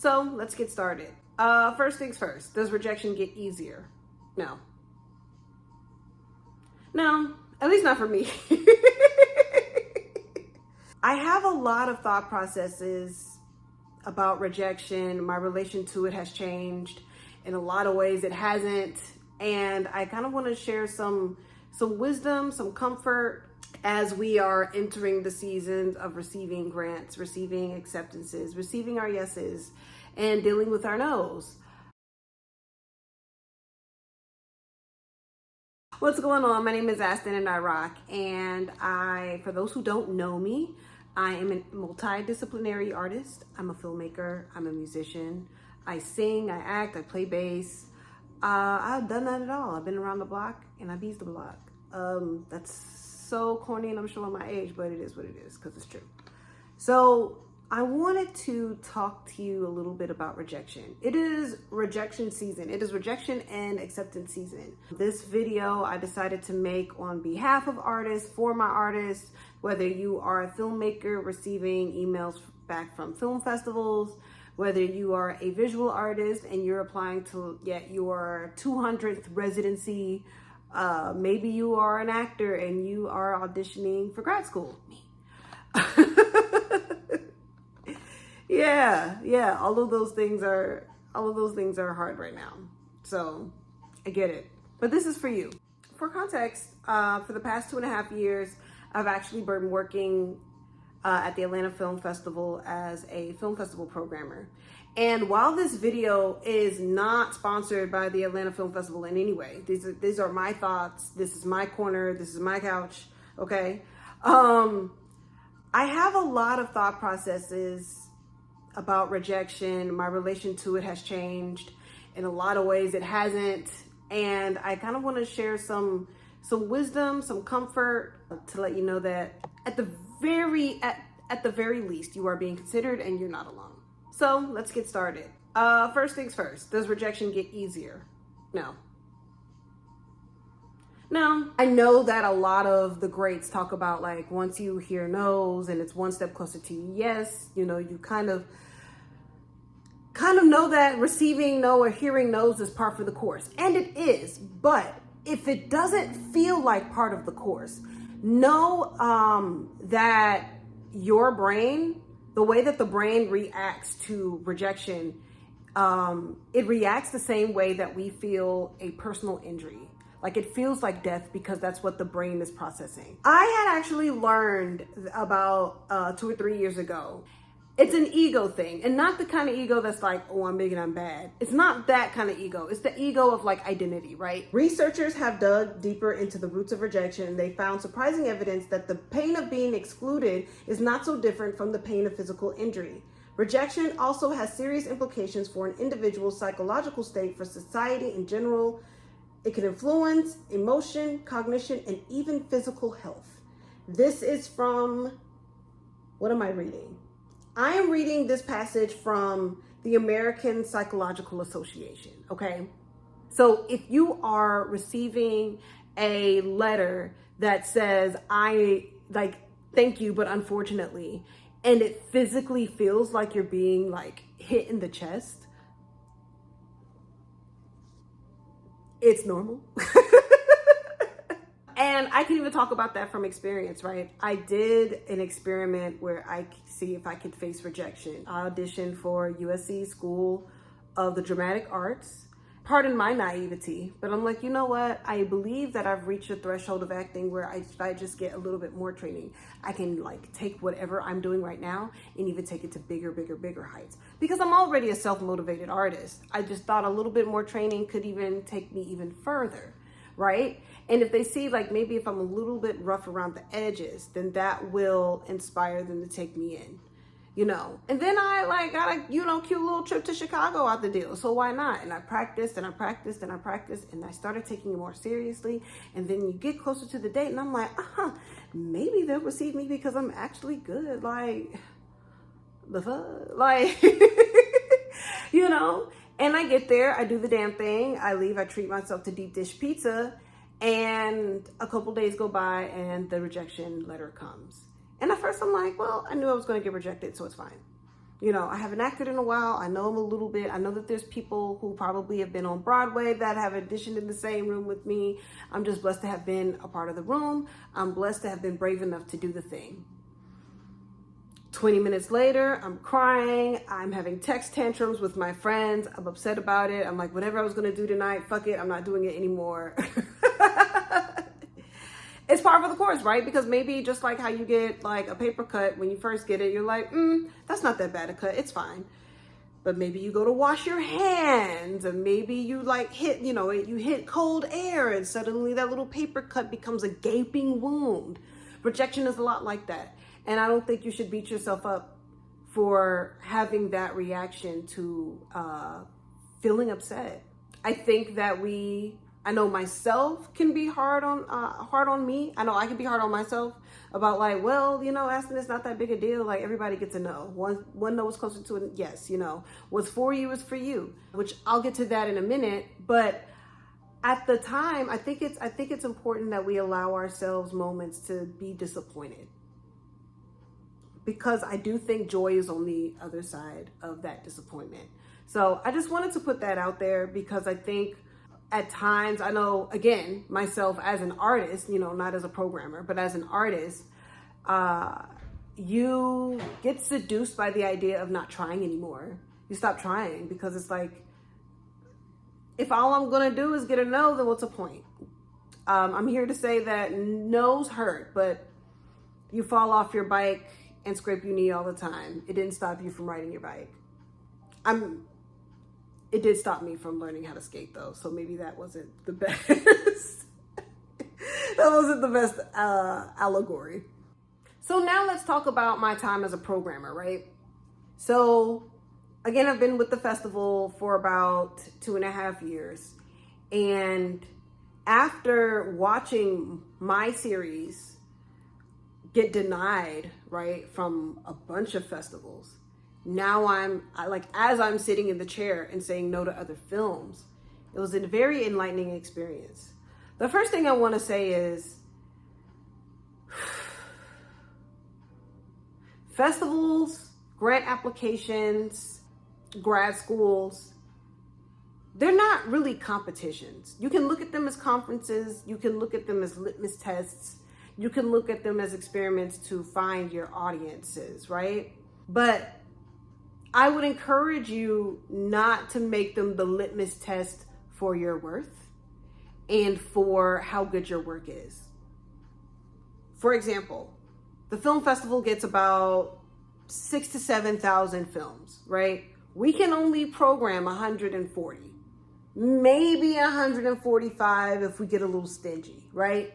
So let's get started. First things first, does rejection get easier? No. No, at least not for me. I have a lot of thought processes about rejection. My relation to it has changed. In a lot of ways it hasn't. And I kind of want to share some wisdom, some comfort as we are entering the seasons of receiving grants, receiving acceptances, receiving our yeses, and dealing with our no's. What's going on? My name is Astin and I rock. And for those who don't know me, I am a multidisciplinary artist. I'm a filmmaker. I'm a musician. I sing, I act, I play bass. I've done that at all. I've been around the block and I beat the block. That's so corny and I'm showing my age, but it is what it is because it's true. So I wanted to talk to you a little bit about rejection. It is rejection season. It is rejection and acceptance season. This video I decided to make on behalf of artists, for my artists, whether you are a filmmaker receiving emails back from film festivals, whether you are a visual artist and you're applying to get your 200th residency, maybe you are an actor and you are auditioning for grad school. Me. Yeah. All of those things are hard right now. So I get it. But this is for you. For context, for the past 2.5 years, I've actually been working at the Atlanta Film Festival as a film festival programmer. And while this video is not sponsored by the Atlanta Film Festival in any way, these are my thoughts. This is my corner. This is my couch. Okay. I have a lot of thought processes about rejection. My relation to it has changed. In a lot of ways it hasn't. And I kind of want to share some wisdom, some comfort to let you know that at the very least, you are being considered and you're not alone. So let's get started. First things first, does rejection get easier? No. I know that a lot of the greats talk about like once you hear no's and it's one step closer to yes, you kind of know that receiving no or hearing no's is par for the course. And it is, but if it doesn't feel like part of the course, know that your brain, the way that the brain reacts to rejection, it reacts the same way that we feel a personal injury. Like it feels like death because that's what the brain is processing. I had actually learned about 2 or 3 years ago. It's an ego thing, and not the kind of ego that's like, oh, I'm big and I'm bad. It's not that kind of ego. It's the ego of like identity, right? Researchers have dug deeper into the roots of rejection, and they found surprising evidence that the pain of being excluded is not so different from the pain of physical injury. Rejection also has serious implications for an individual's psychological state, for society in general. It can influence emotion, cognition, and even physical health. This is from, what am I reading? I am reading this passage from the American Psychological Association, okay? So if you are receiving a letter that says, thank you, but unfortunately, and it physically feels like you're being like hit in the chest, it's normal. And I can even talk about that from experience, right? I did an experiment where I see if I could face rejection. I auditioned for USC School of the Dramatic Arts. Pardon my naivety, but I'm like, you know what? I believe that I've reached a threshold of acting where if I just get a little bit more training, I can like take whatever I'm doing right now and even take it to bigger heights. Because I'm already a self-motivated artist. I just thought a little bit more training could even take me even further, right? And if they see like maybe if I'm a little bit rough around the edges, then that will inspire them to take me in. And then I like got a, cute little trip to Chicago out the deal. So why not? And I practiced and I practiced and I practiced and I started taking it more seriously. And then you get closer to the date and I'm like, maybe they'll receive me because I'm actually good. Like the fuck, like, and I get there, I do the damn thing. I leave, I treat myself to deep dish pizza. And a couple days go by and the rejection letter comes. And at first I'm like, well, I knew I was going to get rejected, so it's fine. You know, I haven't acted in a while. I know him a little bit. I know that there's people who probably have been on Broadway that have auditioned in the same room with me. I'm just blessed to have been a part of the room. I'm blessed to have been brave enough to do the thing. 20 minutes later, I'm crying. I'm having text tantrums with my friends. I'm upset about it. I'm like, whatever I was going to do tonight, fuck it. I'm not doing it anymore. It's par for the course, right? Because maybe just like how you get like a paper cut when you first get it, you're like, that's not that bad a cut. It's fine. But maybe you go to wash your hands, and maybe you like hit, you hit cold air, and suddenly that little paper cut becomes a gaping wound. Rejection is a lot like that. And I don't think you should beat yourself up for having that reaction to feeling upset. I think that I know myself can be hard on me. I know I can be hard on myself about like, well, Astin, it's not that big a deal. Like everybody gets a no. One no is closer to a yes. What's for you is for you, which I'll get to that in a minute. But at the time, I think it's important that we allow ourselves moments to be disappointed, because I do think joy is on the other side of that disappointment. So I just wanted to put that out there, because I think at times, I know, again, myself as an artist, not as a programmer, but as an artist, you get seduced by the idea of not trying anymore. You stop trying because it's like, if all I'm going to do is get a no, then what's the point? I'm here to say that no's hurt, but you fall off your bike and scrape your knee all the time. It didn't stop you from riding your bike. It did stop me from learning how to skate though, so maybe that wasn't the best. That wasn't the best allegory. So now let's talk about my time as a programmer, right? So again, I've been with the festival for about 2.5 years. And after watching my series get denied, right, from a bunch of festivals, now as I'm sitting in the chair and saying no to other films, it was a very enlightening experience. The first thing I want to say is festivals, grant applications, grad schools, they're not really competitions. You can look at them as conferences. You can look at them as litmus tests. You can look at them as experiments to find your audiences, right? But I would encourage you not to make them the litmus test for your worth and for how good your work is. For example, the film festival gets about 6,000 to 7,000 films, right? We can only program 140, maybe 145 if we get a little stingy, right?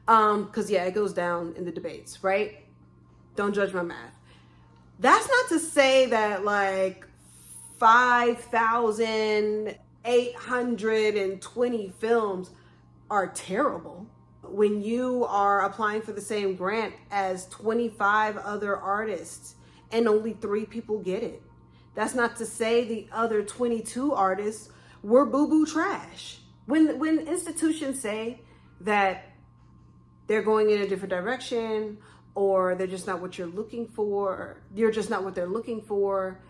Because it goes down in the debates, right? Don't judge my math. That's not to say that like 5,820 films are terrible. When you are applying for the same grant as 25 other artists and only 3 people get it, that's not to say the other 22 artists were boo-boo trash. When institutions say that they're going in a different direction, or they're just not what you're looking for, you're just not what they're looking for,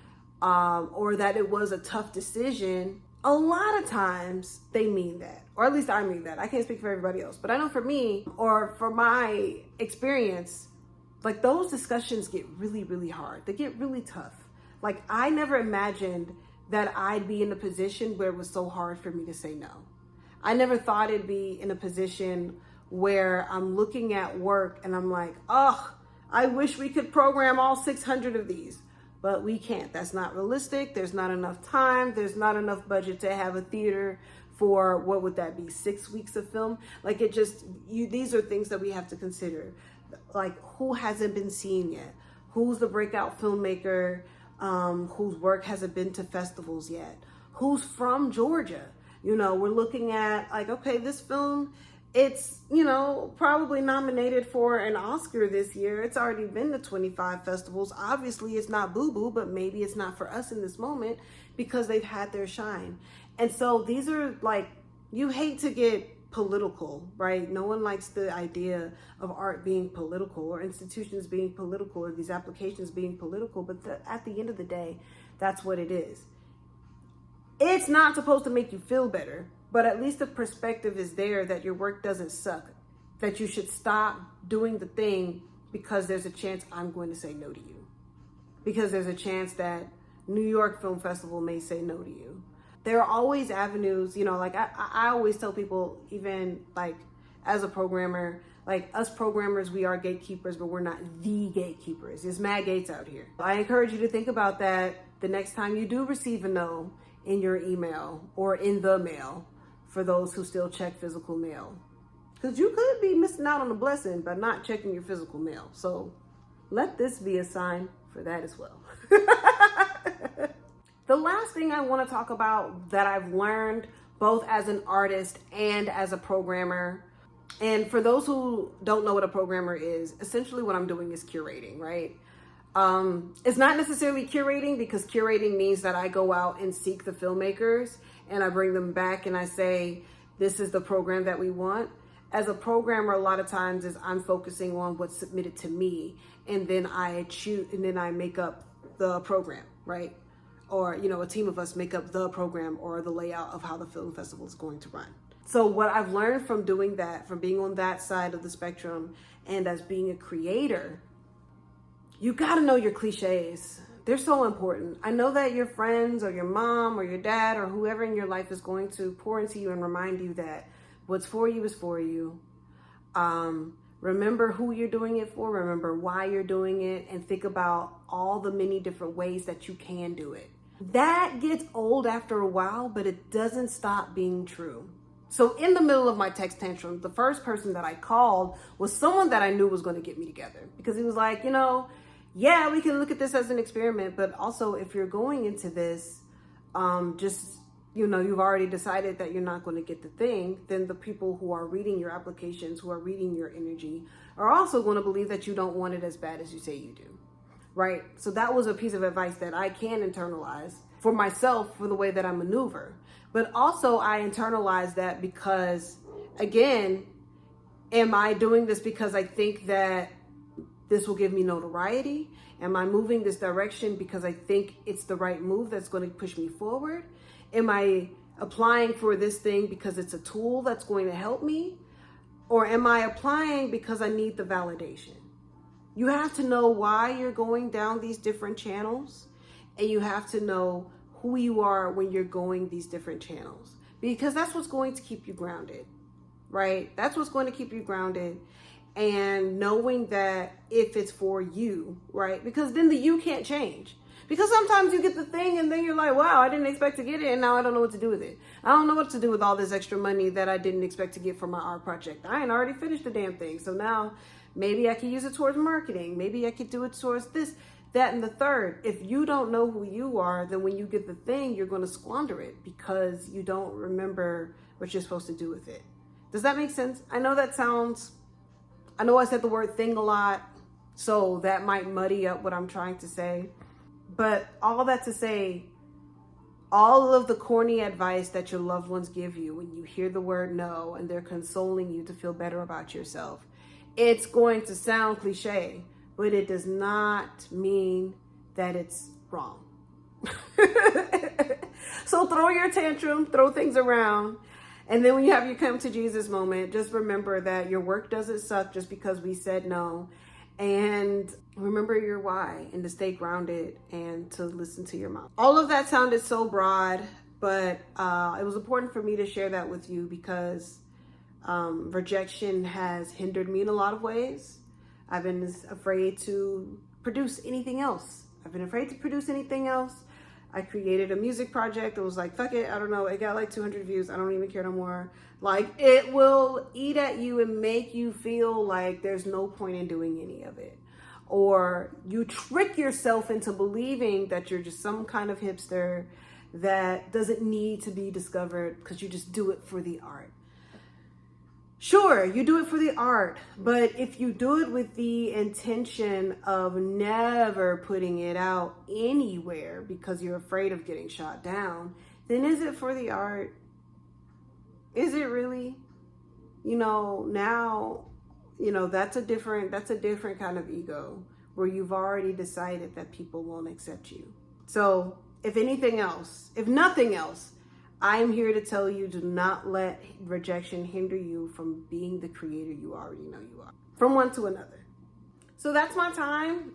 or that it was a tough decision, a lot of times they mean that, or at least I mean that. I can't speak for everybody else, but I know for me, or for my experience, like those discussions get really, really hard. They get really tough. Like I never imagined that I'd be in a position where it was so hard for me to say no. I never thought it'd be in a position where I'm looking at work and I'm like, oh, I wish we could program all 600 of these, but we can't. That's not realistic. There's not enough time. There's not enough budget to have a theater for, what would that be, 6 weeks of film? Like these are things that we have to consider. Like who hasn't been seen yet? Who's the breakout filmmaker whose work hasn't been to festivals yet? Who's from Georgia? We're looking at like, okay, this film, it's, probably nominated for an Oscar this year. It's already been to 25 festivals. Obviously, it's not boo-boo, but maybe it's not for us in this moment because they've had their shine. And so these are like, you hate to get political, right? No one likes the idea of art being political or institutions being political or these applications being political, but at the end of the day, that's what it is. It's not supposed to make you feel better, but at least the perspective is there that your work doesn't suck, that you should stop doing the thing because there's a chance I'm going to say no to you, because there's a chance that New York Film Festival may say no to you. There are always avenues, you know, like I always tell people, even like as a programmer, like us programmers, we are gatekeepers, but we're not the gatekeepers. There's mad gates out here. I encourage you to think about that the next time you do receive a no in your email or in the mail, for those who still check physical mail. Because you could be missing out on a blessing by not checking your physical mail. So let this be a sign for that as well. The last thing I want to talk about that I've learned both as an artist and as a programmer, and for those who don't know what a programmer is, essentially what I'm doing is curating, right? It's not necessarily curating, because curating means that I go out and seek the filmmakers and I bring them back and I say, this is the program that we want. As a programmer, a lot of times is I'm focusing on what's submitted to me, and then I choose, and then I make up the program, right? Or, you know, a team of us make up the program or the layout of how the film festival is going to run. So what I've learned from doing that, from being on that side of the spectrum and as being a creator, you got to know your cliches. They're so important. I know that your friends or your mom or your dad or whoever in your life is going to pour into you and remind you that what's for you is for you. Remember who you're doing it for, remember why you're doing it, and think about all the many different ways that you can do it. That gets old after a while, but it doesn't stop being true. So in the middle of my text tantrum, the first person that I called was someone that I knew was going to get me together, because he was like, you know, yeah, we can look at this as an experiment, but also if you're going into this, just, you know, you've already decided that you're not going to get the thing, then the people who are reading your applications, who are reading your energy, are also going to believe that you don't want it as bad as you say you do, right? So that was a piece of advice that I can internalize for myself, for the way that I maneuver. But also I internalize that because, again, am I doing this because I think that this will give me notoriety? Am I moving this direction because I think it's the right move that's going to push me forward? Am I applying for this thing because it's a tool that's going to help me? Or am I applying because I need the validation? You have to know why you're going down these different channels, and you have to know who you are when you're going these different channels, because that's what's going to keep you grounded, right? That's what's going to keep you grounded. And knowing that if it's for you, right? Because then the you can't change. Because sometimes you get the thing and then you're like, wow, I didn't expect to get it, and now I don't know what to do with it. I don't know what to do with all this extra money that I didn't expect to get for my art project. I ain't already finished the damn thing. So now maybe I could use it towards marketing. Maybe I could do it towards this, that, and the third. If you don't know who you are, then when you get the thing, you're going to squander it because you don't remember what you're supposed to do with it. Does that make sense? I know I said the word thing a lot, so that might muddy up what I'm trying to say. But all that to say, all of the corny advice that your loved ones give you when you hear the word no and they're consoling you to feel better about yourself, it's going to sound cliche, but it does not mean that it's wrong. So throw your tantrum, throw things around. And then when you have your come to Jesus moment, just remember that your work doesn't suck just because we said no. And remember your why, and to stay grounded and to listen to your mouth. All of that sounded so broad, but it was important for me to share that with you because rejection has hindered me in a lot of ways. I've been afraid to produce anything else. I created a music project. It was like, fuck it, I don't know. It got like 200 views. I don't even care no more. Like, it will eat at you and make you feel like there's no point in doing any of it. Or you trick yourself into believing that you're just some kind of hipster that doesn't need to be discovered because you just do it for the art. Sure, you do it for the art, but if you do it with the intention of never putting it out anywhere because you're afraid of getting shot down, then is it for the art? Is it really? now, that's a different kind of ego, where you've already decided that people won't accept you. So if anything else, if nothing else, I am here to tell you, do not let rejection hinder you from being the creator you already know you are, from one to another. So that's my time.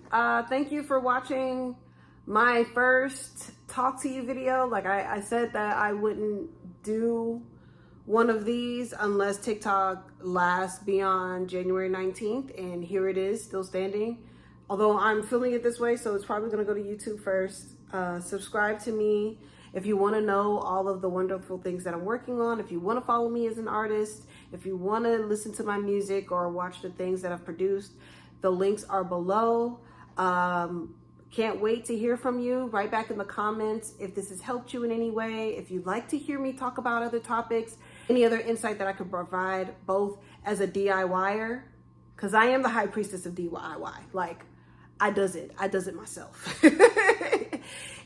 Thank you for watching my first talk to you video. Like I said that I wouldn't do one of these unless TikTok lasts beyond January 19th. And here it is, still standing. Although I'm filming it this way, so it's probably gonna go to YouTube first. Subscribe to me if you wanna know all of the wonderful things that I'm working on. If you wanna follow me as an artist, if you wanna listen to my music or watch the things that I've produced, the links are below. Can't wait to hear from you. Write back in the comments if this has helped you in any way. If you'd like to hear me talk about other topics, any other insight that I could provide, both as a DIYer, because I am the high priestess of DIY. Like, I does it myself.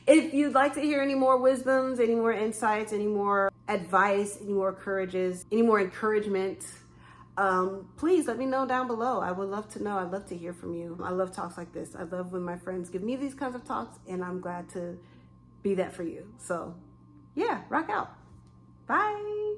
If you'd like to hear any more wisdoms, any more insights, any more advice, any more encouragement, please let me know down below. I would love to know. I'd love to hear from you. I love talks like this. I love when my friends give me these kinds of talks, and I'm glad to be that for you. So yeah, rock out. Bye.